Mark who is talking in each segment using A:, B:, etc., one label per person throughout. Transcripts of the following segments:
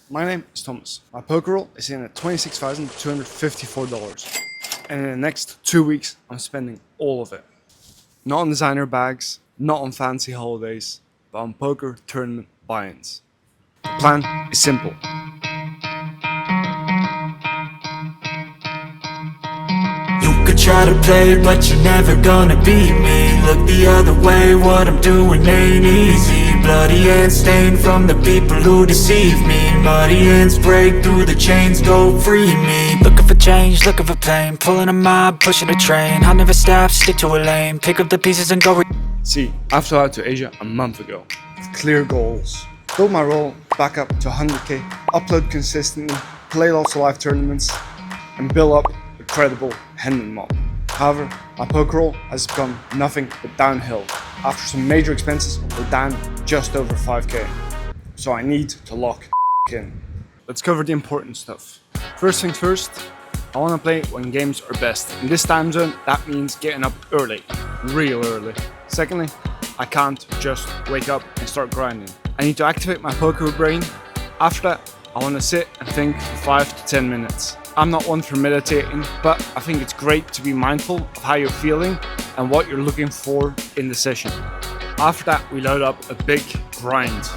A: My name is Thomas. My poker roll is in at $26,254. And in the next 2 weeks, I'm spending all of it. Not on designer bags, not on fancy holidays, but on poker tournament buy-ins. The plan is simple.
B: You could try to play, but you're never gonna beat me. Look the other way, what I'm doing ain't easy. Bloody hands stained from the people who deceive me. Muddy hands break through the chains, go free me. Looking for change, looking for pain. Pulling a mob, pushing a train. I'll never stop, stick to a lane. Pick up the pieces and go.
A: See, I flew out to Asia a month ago with clear goals. Build my roll back up to 100k, upload consistently, play lots of live tournaments, and build up a credible Hendon mob. However, my poker roll has become nothing but downhill. After some major expenses, we're down just over 5k. So I need to lock in. Let's cover the important stuff. First things first, I want to play when games are best. In this time zone, that means getting up early, real early. Secondly, I can't just wake up and start grinding. I need to activate my poker brain. After that, I want to sit and think for 5 to 10 minutes. I'm not one for meditating, but I think it's great to be mindful of how you're feeling and what you're looking for in the session. After that, we load up a big grind.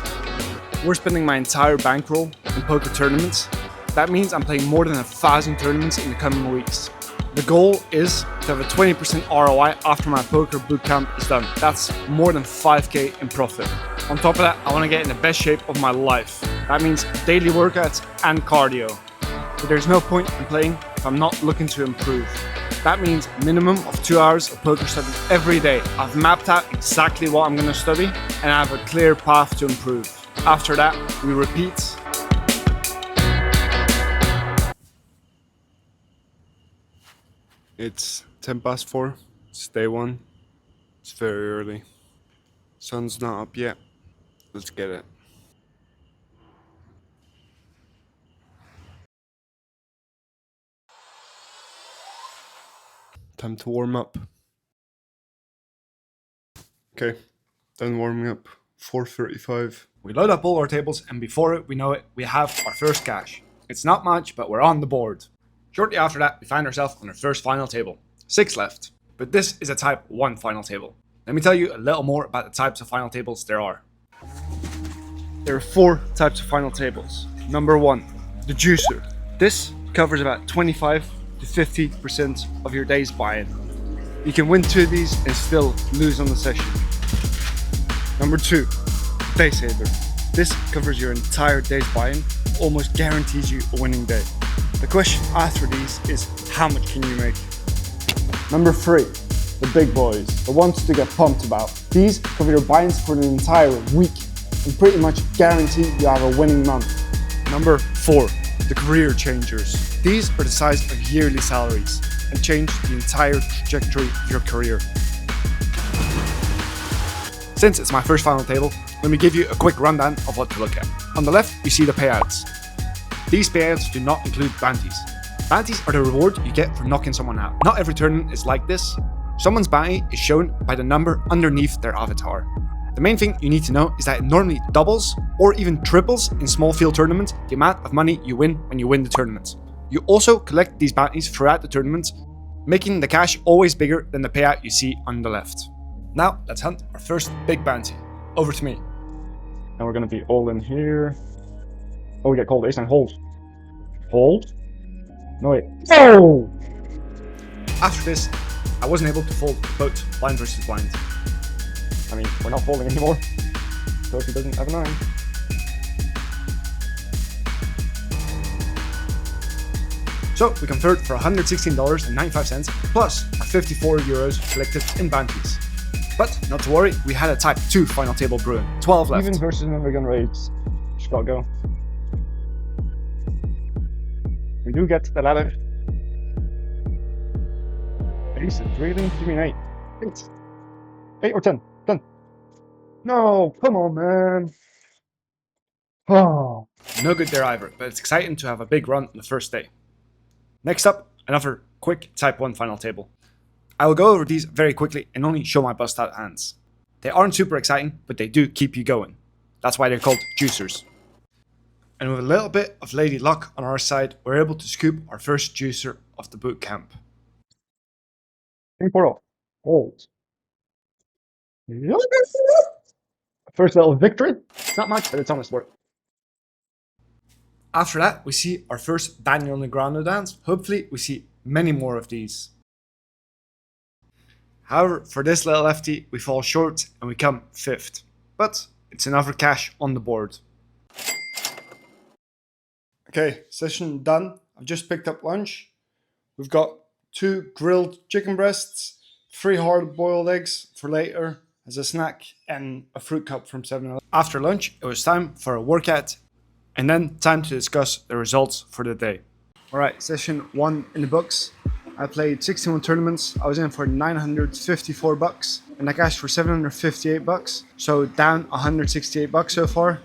A: We're spending my entire bankroll in poker tournaments. That means I'm playing more than 1,000 tournaments in the coming weeks. The goal is to have a 20% ROI after my poker bootcamp is done. That's more than 5k in profit. On top of that, I want to get in the best shape of my life. That means daily workouts and cardio. But there's no point in playing if I'm not looking to improve. That means minimum of 2 hours of poker study every day. I've mapped out exactly what I'm going to study and I have a clear path to improve. After that, we repeat. It's 4:10. It's day one. It's very early. Sun's not up yet. Let's get it. Time to warm up. Okay, done warming up. 4:35. We load up all our tables, and before we know it, we have our first cash. It's not much, but we're on the board. Shortly after that, we find ourselves on our first final table. 6 left. But this is a type 1 final table. Let me tell you a little more about the types of final tables there are. There are 4 types of final tables. Number 1, the juicer. This covers about 25 to 50% of your day's buy-in. You can win 2 of these and still lose on the session. Number 2, day saver. This covers your entire day's buy-in, almost guarantees you a winning day. The question after these is, how much can you make? Number 3, the big boys, the ones to get pumped about. These cover your buy-ins for an entire week and pretty much guarantee you have a winning month. Number 4, the career changers. These are the size of yearly salaries and change the entire trajectory of your career. Since it's my first final table, let me give you a quick rundown of what to look at. On the left, you see the payouts. These payouts do not include bounties. Bounties are the reward you get for knocking someone out. Not every tournament is like this. Someone's bounty is shown by the number underneath their avatar. The main thing you need to know is that it normally doubles or even triples in small field tournaments the amount of money you win when you win the tournament. You also collect these bounties throughout the tournament, making the cash always bigger than the payout you see on the left. Now, let's hunt our first big bounty. Over to me. And we're going to be all in here. Oh, we get called ace-9 hold. Hold? No, wait. Oh! After this, I wasn't able to fold both blind versus blind. I mean, we're not folding anymore. So if he doesn't have a 9. So we convert for $116.95 plus our 54 euros collected in bounties. But not to worry, we had a type 2 final table brewing. 12 left. Even versus number gun rates. Just gotta go. We do get to the ladder. Ace, really? Give me an 8. 8 or 10. 10. No, come on, man. Oh. No good there either, but it's exciting to have a big run on the first day. Next up, another quick type 1 final table. I will go over these very quickly and only show my bust out hands. They aren't super exciting, but they do keep you going. That's why they're called juicers. And with a little bit of lady luck on our side, we're able to scoop our first juicer of the bootcamp.
C: 3-4 hold. First little victory. It's not much, but it's honest work.
A: After that, we see our first Daniel Negreanu dance. Hopefully, we see many more of these. However, for this little lefty, we fall short and we come 5th. But it's another cash on the board. Okay, session done. I've just picked up lunch. We've got 2 grilled chicken breasts, 3 hard-boiled eggs for later as a snack, and a fruit cup from 7-Eleven. After lunch, it was time for a workout, and then time to discuss the results for the day. Alright, session 1 in the books. I played 61 tournaments. I was in for 954 bucks, and I cashed for 758 bucks. So down 168 bucks so far.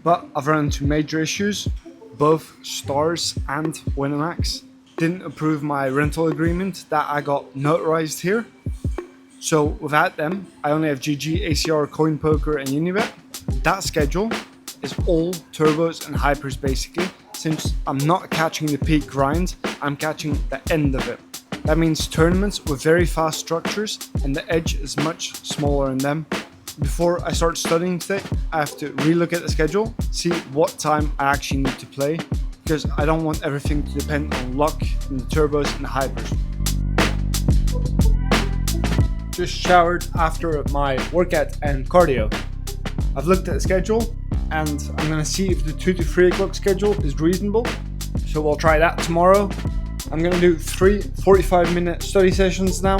A: But I've run into major issues. Both Stars and Winamax didn't approve my rental agreement that I got notarized here. So without them, I only have GG, ACR, Coin Poker, and Unibet. That schedule is all turbos and hypers basically. Since I'm not catching the peak grind, I'm catching the end of it. That means tournaments with very fast structures, and the edge is much smaller in them. Before I start studying today, I have to relook at the schedule, see what time I actually need to play, because I don't want everything to depend on luck in the turbos and the hypers. Just showered after my workout and cardio. I've looked at the schedule, and I'm gonna see if the 2 to 3 o'clock schedule is reasonable. So we'll try that tomorrow. I'm gonna do 3 45-minute study sessions now.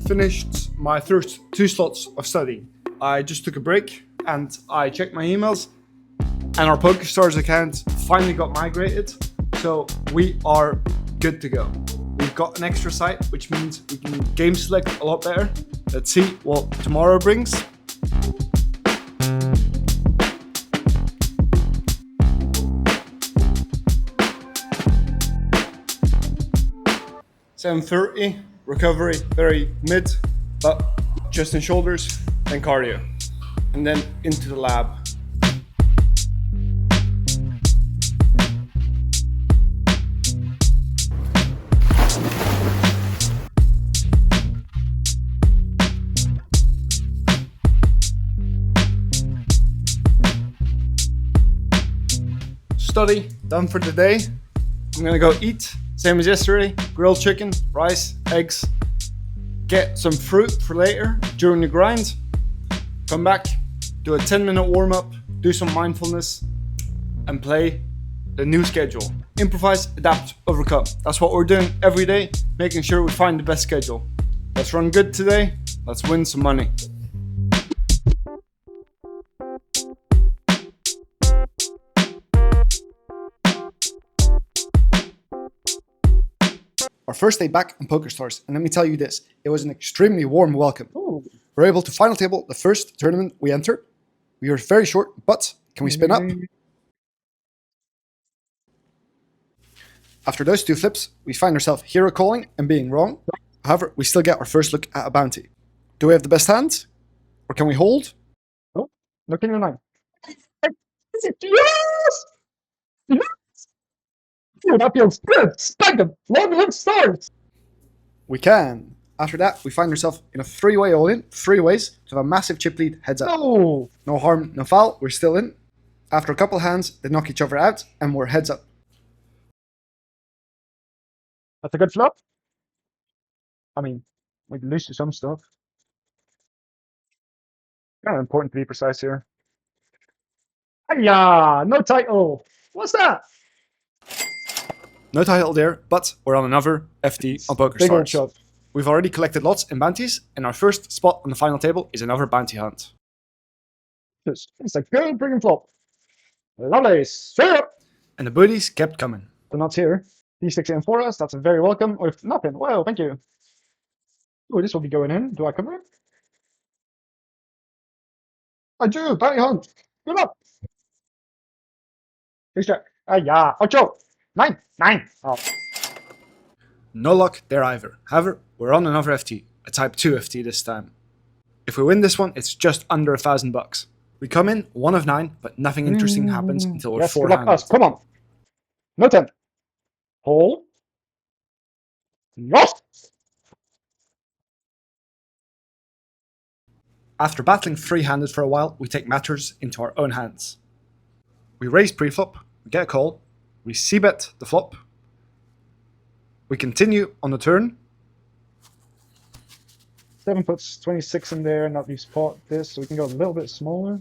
A: Finished my first 2 slots of study. I just took a break and I checked my emails, and our PokerStars account finally got migrated. So we are good to go. We've got an extra site, which means we can game select a lot better. Let's see what tomorrow brings. $7.30, recovery very mid, but chest and shoulders, then cardio, and then into the lab. Study done for the day. I'm gonna go eat, same as yesterday. Grilled chicken, rice, eggs. Get some fruit for later during the grind. Come back, do a 10-minute warm-up, do some mindfulness, and play the new schedule. Improvise, adapt, overcome. That's what we're doing every day, making sure we find the best schedule. Let's run good today. Let's win some money. Our first day back on PokerStars, and let me tell you this, it was an extremely warm welcome.
C: Ooh.
A: We were able to final table the first tournament we entered. We were very short, but can we spin up? After those 2 flips, we find ourselves hero calling and being wrong. However, we still get our first look at a bounty. Do we have the best hand? Or can we hold?
C: Oh, look in your line. Yes! Yes! Dude, that feels good. Spike them. Long live Stars.
A: We can. After that, we find ourselves in a 3-way all-in, 3 ways, to have a massive chip lead heads up.
C: No.
A: No harm, no foul, we're still in. After a couple hands, they knock each other out, and we're heads up.
C: That's a good flop. I mean, we can lose to some stuff. Kind of important to be precise here. Yeah, no title. What's that?
A: No title there, but we're on another FT on
C: Big old
A: PokerStars.
C: shot.
A: We've already collected lots in bounties, and our first spot on the final table is another bounty hunt.
C: It's a good freaking flop. Lovely. Straight up.
A: And the booties kept coming.
C: The nuts here. D6 in for us. That's very welcome. With nothing. Wow, thank you. Oh, this will be going in. Do I cover it? I do. Bounty hunt. Good luck. Please check. Yeah. Ocho. 9. 9. Oh.
A: No luck there either. However, we're on another FT, a Type 2 FT this time. If we win this one, it's just under $1,000 bucks. We come in 1 of 9, but nothing interesting happens until we're
C: Yes, good luck
A: four-handed.
C: us. Come on. No 10. Hole. Yes.
A: After battling 3-handed for a while, we take matters into our own hands. We raise pre-flop, we get a call, we c-bet the flop, we continue on the turn.
C: 7 puts 26 in there, and that leaves pot this, so we can go a little bit smaller.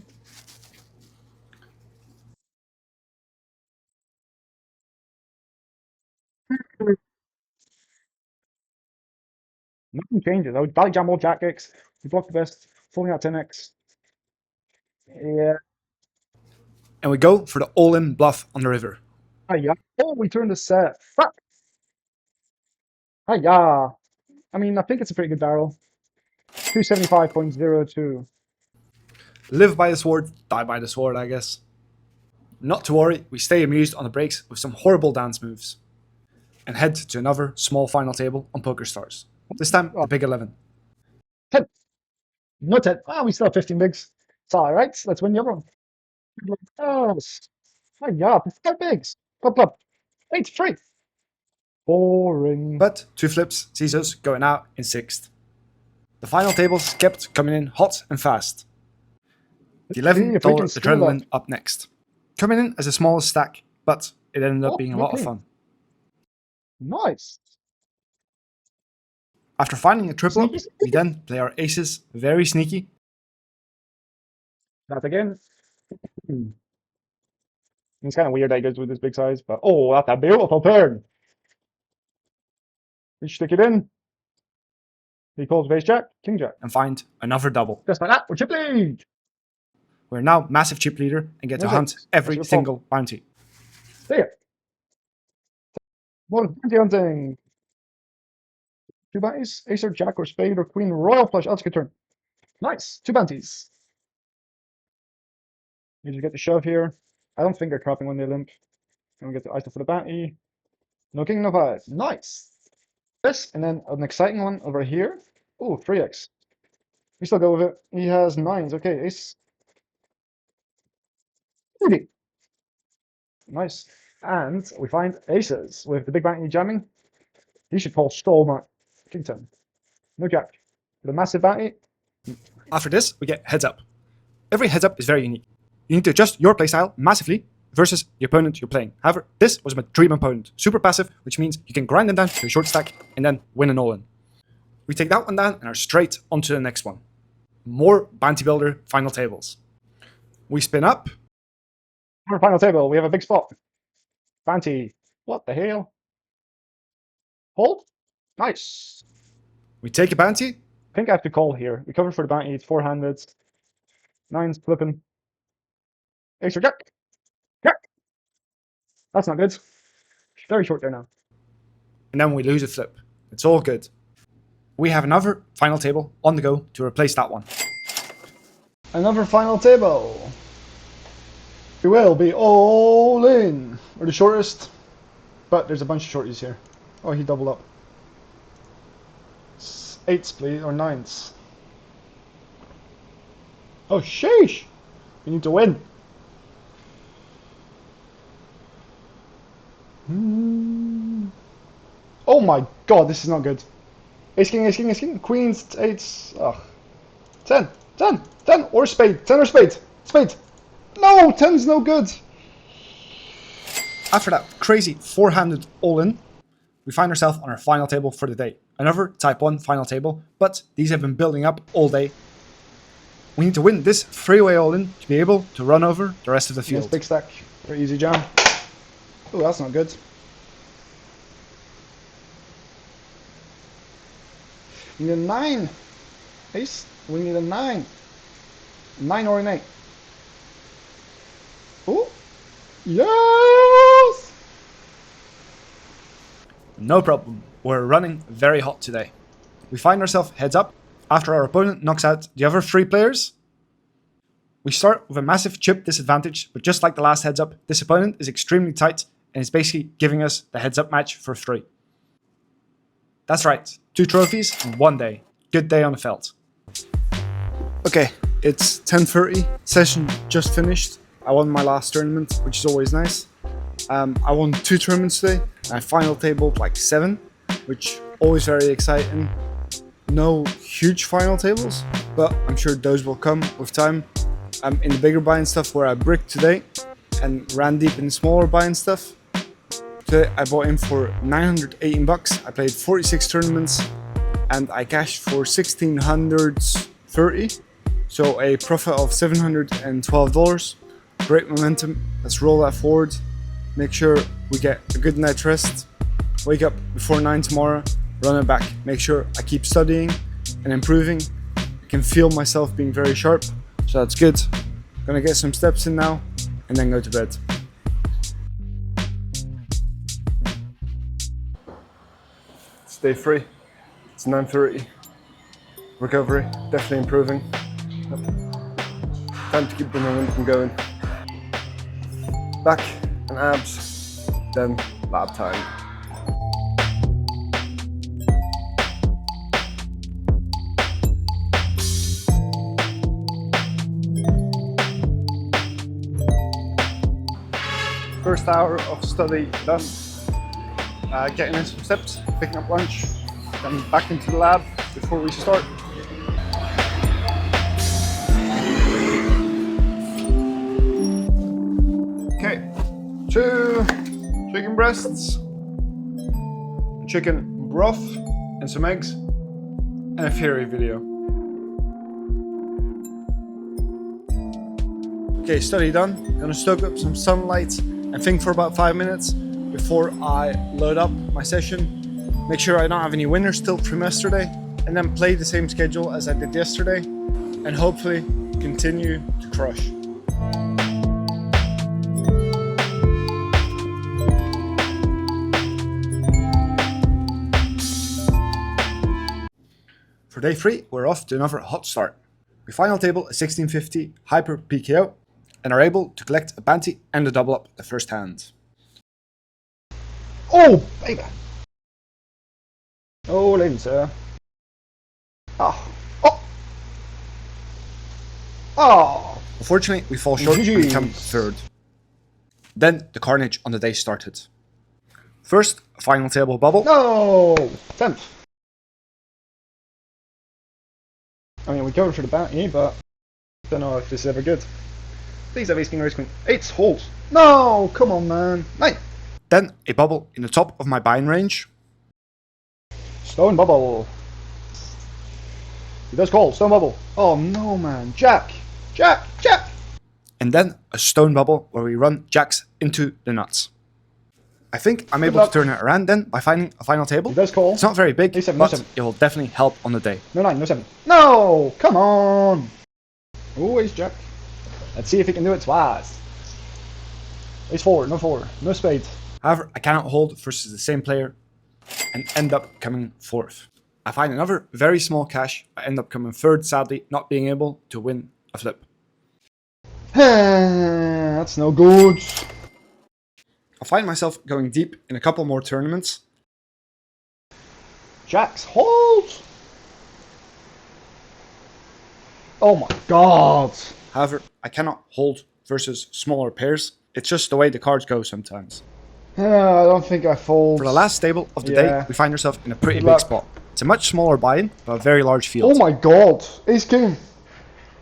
C: Nothing changes. I would value jam all jack X. We block the best, folding out 10x. Yeah.
A: And we go for the all-in bluff on the river.
C: Hiya. Oh, we turned the set. Fuck. Hiya. I mean, I think it's a pretty good barrel. 275.02.
A: Live by the sword, die by the sword, I guess. Not to worry, we stay amused on the breaks with some horrible dance moves. And head to another small final table on PokerStars. This time, the big 11.
C: 10. No 10. Ah, we still have 15 bigs. It's alright. Let's win the other one. Oh, hiya. 5 bigs. Plop, plop. 8 free. Boring.
A: But 2 flips sees us going out in 6th. The final tables kept coming in hot and fast. The $11 adrenaline up next. Coming in as the smallest stack, but it ended up being a lot of fun.
C: Nice.
A: After finding a triple up, we then play our aces very sneaky.
C: That again. It's kind of weird that he goes with this big size, but oh, that's a beautiful turn. We stick it in. He calls base jack, king jack.
A: And find another double.
C: Just like that, we're chip lead.
A: We're now massive chip leader and get to hunt every single bounty.
C: See ya. More bounty hunting. 2 bounties, ace or jack or spade or queen, royal flush. Oh, that's a good turn. Nice, 2 bounties. You just get the shove here. I don't finger cropping when they limp. And we get the ice for the bounty. No king, no 5. Nice. This, and then an exciting one over here. Oh, 3x. We still go with it. He has 9s. Okay, ace. 30. Nice. And we find aces with the big bounty jamming. He should call Stallmark. King 10. No jack. With a massive bounty.
A: After this, we get heads up. Every heads up is very unique. You need to adjust your playstyle massively versus the opponent you're playing. However, this was my dream opponent. Super passive, which means you can grind them down to a short stack and then win an all-in. We take that one down and are straight onto the next one. More bounty builder final tables. We spin up.
C: Our final table, we have a big spot. Bounty. What the hell? Hold? Nice.
A: We take a bounty.
C: I think I have to call here. We cover for the bounty. It's 4-handed. 9s flipping. Ace or jack. Jack. That's not good. Very short there now.
A: And then we lose a flip. It's all good. We have another final table on the go to replace that one.
C: Another final table. We will be all in. We're the shortest, but there's a bunch of shorties here. Oh, he doubled up. 8s, please, or 9s. Oh, sheesh! We need to win. Oh my god, this is not good. Ace king, ace king, ace king. Queens, 8s. Ugh. 10, 10, 10, or spade. 10 or spade. Spade. No, 10's no good.
A: After that crazy 4-handed all-in, we find ourselves on our final table for the day. Another type 1 final table, but these have been building up all day. We need to win this 3-way all-in to be able to run over the rest of the field.
C: Yes, big stack for easy jam. Oh, that's not good. We need a 9. Ace, we need a 9. 9 or an 8. Oh, yes!
A: No problem. We're running very hot today. We find ourselves heads up after our opponent knocks out the other 3 players. We start with a massive chip disadvantage, but just like the last heads up, this opponent is extremely tight and is basically giving us the heads up match for free. That's right, 2 trophies in 1 day. Good day on the felt. Okay, It's 10:30. Session just finished. I won my last tournament, which is always nice. I won 2 tournaments today. I final tabled like 7, which always very exciting. No huge final tables, but I'm sure those will come with time. I'm in the bigger buy-in stuff where I bricked today and ran deep in the smaller buy-in stuff. Today I bought in for 918 bucks. I played 46 tournaments and I cashed for 1630. So a profit of $712. Great momentum. Let's roll that forward. Make sure we get a good night's rest. Wake up before 9 tomorrow. Run it back. Make sure I keep studying and improving. I can feel myself being very sharp, so that's good. Gonna get some steps in now and then go to bed. It's day 3. It's 9:30. Recovery, definitely improving. Time to keep the momentum going. Back and abs, then lab time. First hour of study done. Getting in some steps, picking up lunch, then back into the lab before we start. Okay, 2 chicken breasts, chicken broth, and some eggs, and a Fury video. Okay, study done. Gonna stoke up some sunlight and think for about 5 minutes before I load up my session. Make sure I don't have any winners still from yesterday, and then play the same schedule as I did yesterday, and hopefully continue to crush. For day 3, we're off to another hot start. We final table a 1650 hyper PKO and are able to collect a bounty and a double up the first hand.
C: Oh, baby! Oh, ladies, sir. Oh, oh, oh!
A: Unfortunately, we fall short and become 3rd. Then the carnage on the day started. First, a final table bubble.
C: No! 10th. I mean, we go for the bounty, but I don't know if this is ever good. Please have ace king race queen. 8 holes. No! Come on, man. 9.
A: Then a bubble in the top of my buy-in range.
C: Stone bubble. He does call. Stone bubble. Oh no, man. Jack. Jack. Jack.
A: And then a stone bubble where we run jacks into the nuts. I think I'm able to turn it around then by finding a final table.
C: He does call.
A: It's not very big,
C: A7,
A: but
C: no 7.
A: it will definitely help on the day.
C: No 9, no 7. No! Come on! Always Jack. Let's see if he can do it twice. Ace 4, no 4, no spade.
A: However, I cannot hold versus the same player and end up coming 4th. I find another very small cash. I end up coming 3rd, sadly, not being able to win a flip.
C: That's no good.
A: I find myself going deep in a couple more tournaments.
C: Jacks hold. Oh my god.
A: However, I cannot hold versus smaller pairs. It's just the way the cards go sometimes.
C: I don't think I fold.
A: For the last stable of the day, we find ourselves in a pretty
C: Good
A: big
C: luck.
A: spot. It's a much smaller buy-in, but a very large field.
C: Oh my god. Ace king.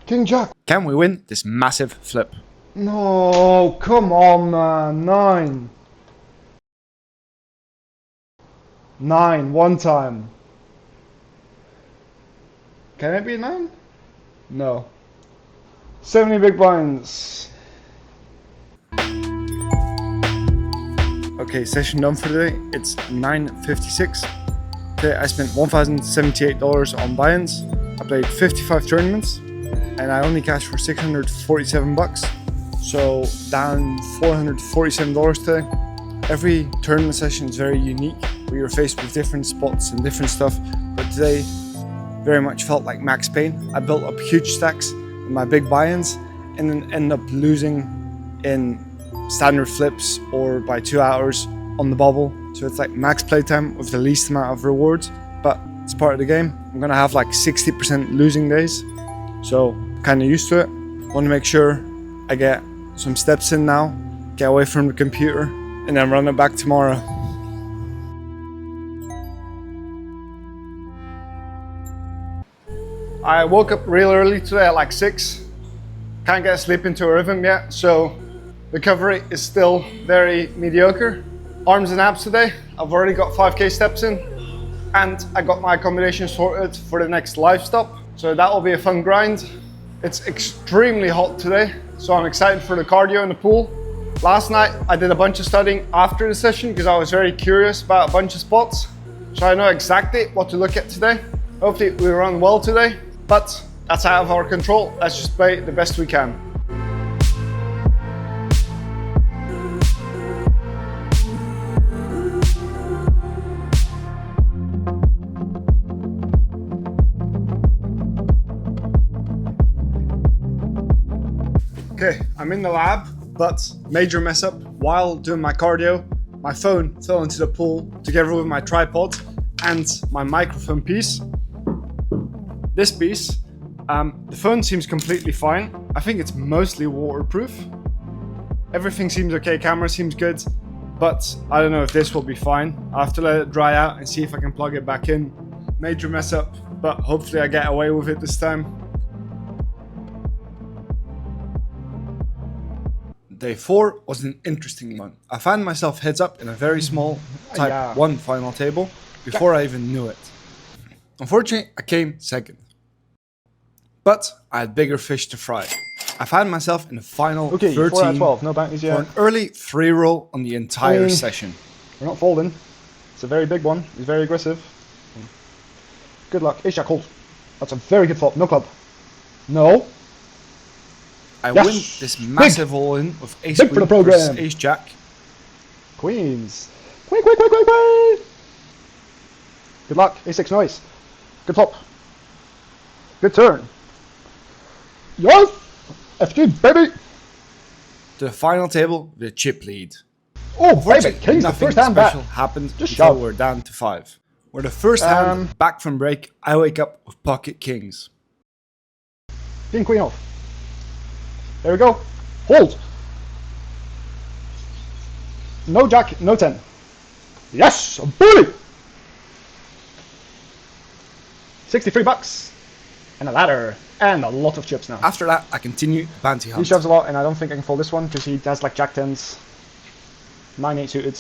C: King jack.
A: Can we win this massive flip?
C: No, come on, man. 9. 9, one time. Can it be 9? No. 70 big blinds.
A: Okay, session done for today. It's 9:56. Today I spent $1,078 on buy-ins. I played 55 tournaments and I only cashed for 647 bucks. So down $447 today. Every tournament session is very unique. We were faced with different spots and different stuff, but today very much felt like max pain. I built up huge stacks in my big buy-ins and then ended up losing in standard flips or by 2 hours on the bubble. So it's like max playtime with the least amount of rewards, but it's part of the game. I'm gonna have like 60% losing days. So kind of used to it. Want to make sure I get some steps in now, get away from the computer, and then run it back tomorrow. I woke up real early today at like 6. Can't get sleep into a rhythm yet, so recovery is still very mediocre. Arms and abs today. I've already got 5k steps in, and I got my accommodation sorted for the next live stop. So that will be a fun grind. It's extremely hot today, so I'm excited for the cardio in the pool. Last night I did a bunch of studying after the session because I was very curious about a bunch of spots. So I know exactly what to look at today. Hopefully we run well today, but that's out of our control. Let's just play the best we can. Okay, I'm in the lab, but major mess up. While doing my cardio, my phone fell into the pool together with my tripod and my microphone piece. This piece, the phone seems completely fine. I think it's mostly waterproof. Everything seems okay, camera seems good, but I don't know if this will be fine. I have to let it dry out and see if I can plug it back in. Major mess up, but hopefully I get away with it this time. Day 4 was an interesting one. I found myself heads up in a very small type 1 final table before I even knew it. Unfortunately, I came second. But I had bigger fish to fry. I found myself in the final 13
C: 4 out of 12, no bounties yet.
A: for an early 3 roll on the entire session.
C: We're not folding. It's a very big one. He's very aggressive. Good luck. Ace Jack hold. That's a very good flop. No club. No.
A: I win this massive all-in with Ace
C: Big for the
A: Queen versus
C: program.
A: Ace Jack.
C: Queens. Queen, queen, queen, queen, queen. Good luck. A6 noise. Good flop. Good turn. Yes! FG, baby!
A: To the final table, the chip lead.
C: Oh, baby. King's the
A: Nothing
C: first hand back.
A: special happened
C: Just
A: until
C: shove.
A: we're down to 5. We're the first hand back from break. I wake up with pocket kings.
C: King, queen off. There we go. Hold. No jack, no 10. Yes! A bully! 63 bucks. And a ladder. And a lot of chips now.
A: After that, I continue the bounty
C: He
A: hunt.
C: shoves a lot, and I don't think I can fold this one because he has like jack 10s. 9-8 suited.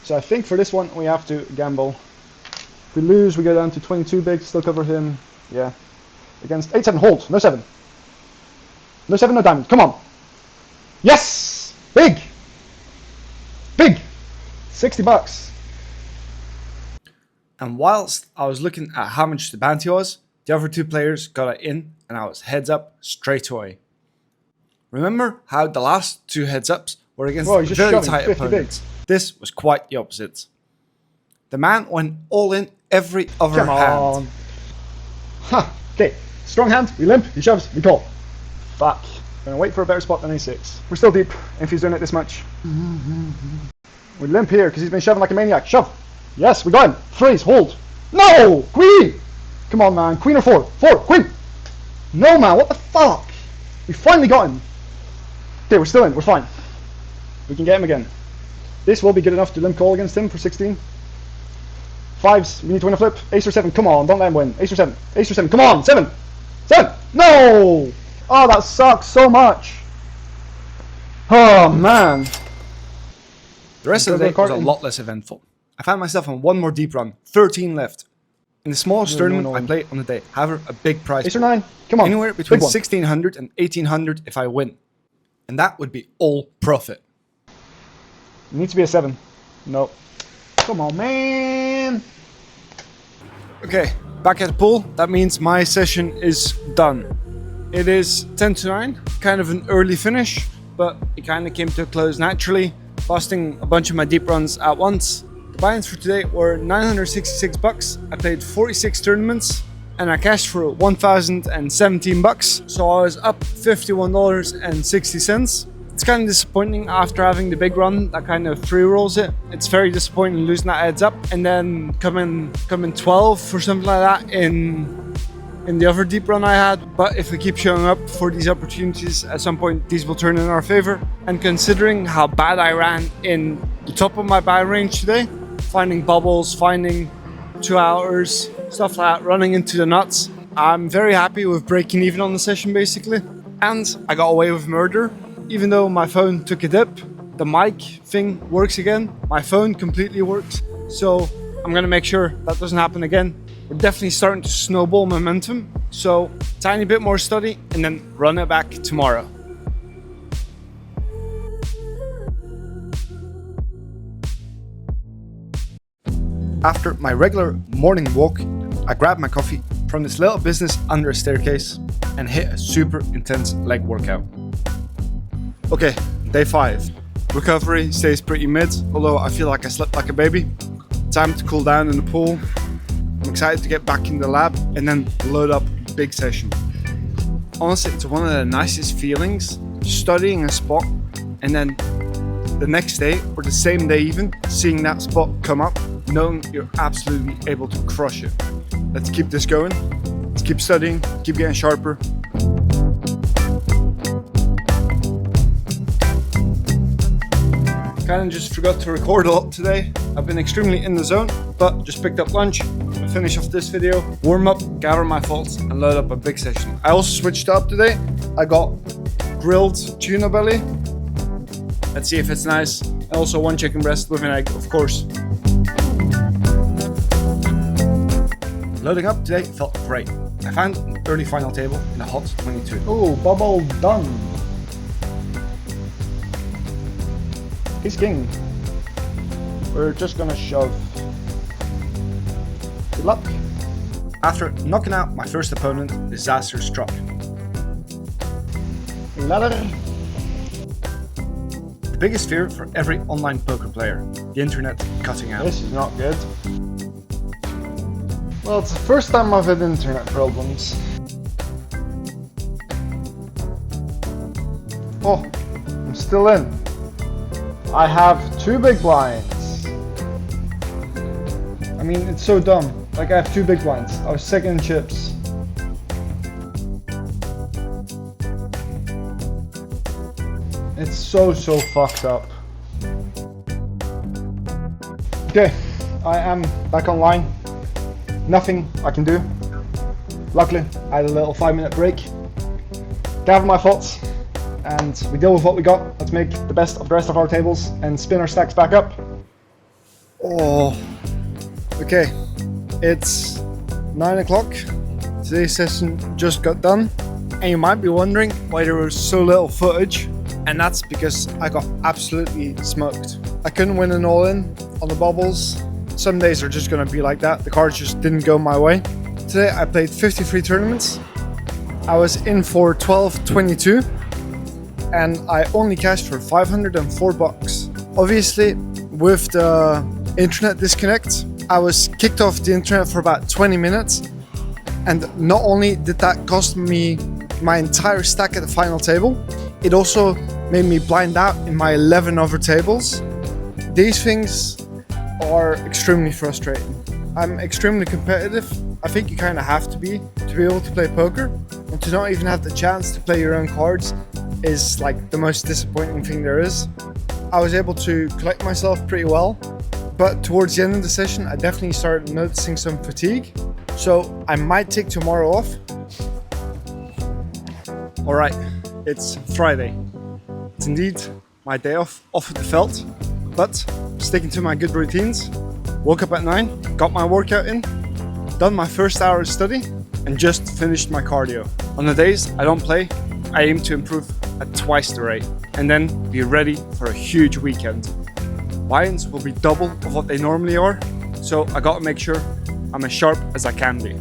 C: So I think for this one we have to gamble. If we lose, we go down to 22 big, still cover him. Yeah. Against 8-7, hold. No 7. No 7, no diamond. Come on. Yes! Big! Big! 60 bucks.
A: And whilst I was looking at how much the bounty was, the other 2 players got it in and I was heads up straight away. Remember how the last 2 heads ups were against
C: Just
A: very
C: shoving
A: tight
C: 50
A: opponents? This was quite the opposite. The man went all in every other
C: Come
A: hand.
C: on. Huh. Okay. Strong hand. We limp. He shoves. We call. Fuck. Gonna wait for a better spot than A6. We're still deep if he's doing it this much. We limp here because he's been shoving like a maniac. Shove. Yes, we got him. Freeze. Hold. No! Queen! Come on, man. Queen or 4? 4. Queen! No, man. What the fuck? We finally got him. Okay, we're still in. We're fine. We can get him again. This will be good enough to limp call against him for 16. 5s. We need to win a flip. Ace or 7. Come on. Don't let him win. Ace or 7. Ace or 7. Come on. 7. 7. No! Oh, that sucks so much. Oh, man.
A: The rest of the day was a lot less eventful. I found myself on one more deep run, 13 left. In the smallest tournament I play on the day, however, a big prize.
C: Ace or 9. Come on.
A: Anywhere between 1600 and 1800 if I win. And that would be all profit.
C: It needs to be a 7. No. Come on, man.
A: Okay, back at the pool. That means my session is done. It is 10 to 9, kind of an early finish, but it kind of came to a close naturally, busting a bunch of my deep runs at once. The buy-ins for today were 966 bucks. I played 46 tournaments and I cashed for 1,017 bucks. So I was up $51.60. It's kind of disappointing after having the big run that kind of 3 rolls it. It's very disappointing losing that heads up and then coming 12 or something like that in in the other deep run I had, but if we keep showing up for these opportunities, at some point these will turn in our favor. And considering how bad I ran in the top of my buy range today, finding bubbles, finding 2 hours, stuff like that, running into the nuts, I'm very happy with breaking even on the session basically. And I got away with murder. Even though my phone took a dip, the mic thing works again, my phone completely works. So I'm gonna make sure that doesn't happen again. We're definitely starting to snowball momentum. So tiny bit more study and then run it back tomorrow. After my regular morning walk, I grabbed my coffee from this little business under a staircase and hit a super intense leg workout. Okay, day 5. Recovery stays pretty mid, although I feel like I slept like a baby. Time to cool down in the pool. I'm excited to get back in the lab and then load up a big session. Honestly, it's one of the nicest feelings, studying a spot and then the next day or the same day even, seeing that spot come up, knowing you're absolutely able to crush it. Let's keep this going. Let's keep studying, keep getting sharper. Kinda just forgot to record a lot today. I've been extremely in the zone, but just picked up lunch, finish off this video, warm up, gather my thoughts, and load up a big session. I also switched up today. I got grilled tuna belly. Let's see if it's nice. And also 1 chicken breast with an egg, of course. Loading up today felt great. I found an early final table in a hot 22.
C: Oh, bubble done. He's king. We're just gonna shove. Good luck.
A: After knocking out my first opponent, disaster struck.
C: Ladder.
A: The biggest fear for every online poker player, the internet cutting out.
C: This is not good. Well, it's the first time I've had internet problems. Oh, I'm still in. I have 2 big blinds. I mean, it's so dumb. Like, I have 2 big blinds. I was second in chips. It's so fucked up. Okay, I am back online. Nothing I can do. Luckily, I had a little 5-minute break. Gather my thoughts, and we deal with what we got. Let's make the best of the rest of our tables and spin our stacks back up.
A: Oh, okay. It's 9 o'clock. Today's session just got done, and you might be wondering why there was so little footage, and that's because I got absolutely smoked. I couldn't win an all-in on the bubbles. Some days are just gonna be like that. The cards just didn't go my way. Today I played 53 tournaments. I was in for 12.22 and I only cashed for 504 bucks. Obviously, with the internet disconnect, I was kicked off the internet for about 20 minutes. And not only did that cost me my entire stack at the final table, it also made me blind out in my 11 other tables. These things are extremely frustrating. I'm extremely competitive. I think you kind of have to be able to play poker, and to not even have the chance to play your own cards is like the most disappointing thing there is. I was able to collect myself pretty well, but towards the end of the session I definitely started noticing some fatigue, so I might take tomorrow off. Alright, it's Friday. It's indeed my day off of the felt, but sticking to my good routines. Woke up at 9, got my workout in, done my first hour of study, and just finished my cardio. On the days I don't play, I aim to improve at twice the rate, and then be ready for a huge weekend. Buy-ins will be double of what they normally are, so I gotta make sure I'm as sharp as I can be.